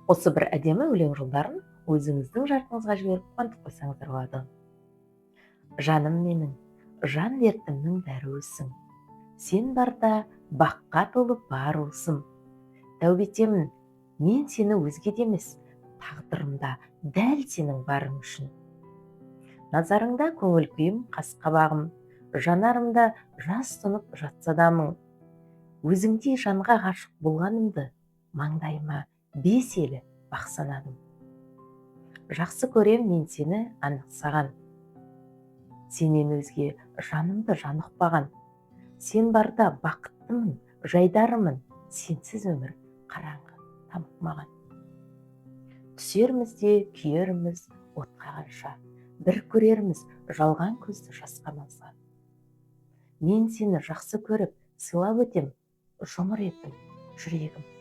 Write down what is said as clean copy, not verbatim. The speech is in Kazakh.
Осы бір әдемі өлең жолдарын өзіңіздің жартыңызға жіберіп қуантып қойсаңыздар болады. Жаным менің, жан дертімнің дәруісің. Сен барда баққа толы бар уысым. Тәубе етемін, мен сені өзгеде емес, тағдырымда дәл сенің барың үшін. Назарыңда көңіл күйім қас-қабағым, жанарымда жас тұнып жатса да мұң. Өзіңдей жанға ғашық болғанымды, маңдайыма 5 елі бақ санадым. Жақсы көрем мен сені анық саған. Сенен өзге жанымды жан ұқпаған. Сен барда бақыттымын, жайдарымын, сенсіз өмір қараңғы тамып маған. Түсерміз де күйерміз отқа қанша, бір көрерміз жалған көзді жасқа малса. Мен сені жақсы көріп, сыйлап өтем, жұмыр етім, жүрегім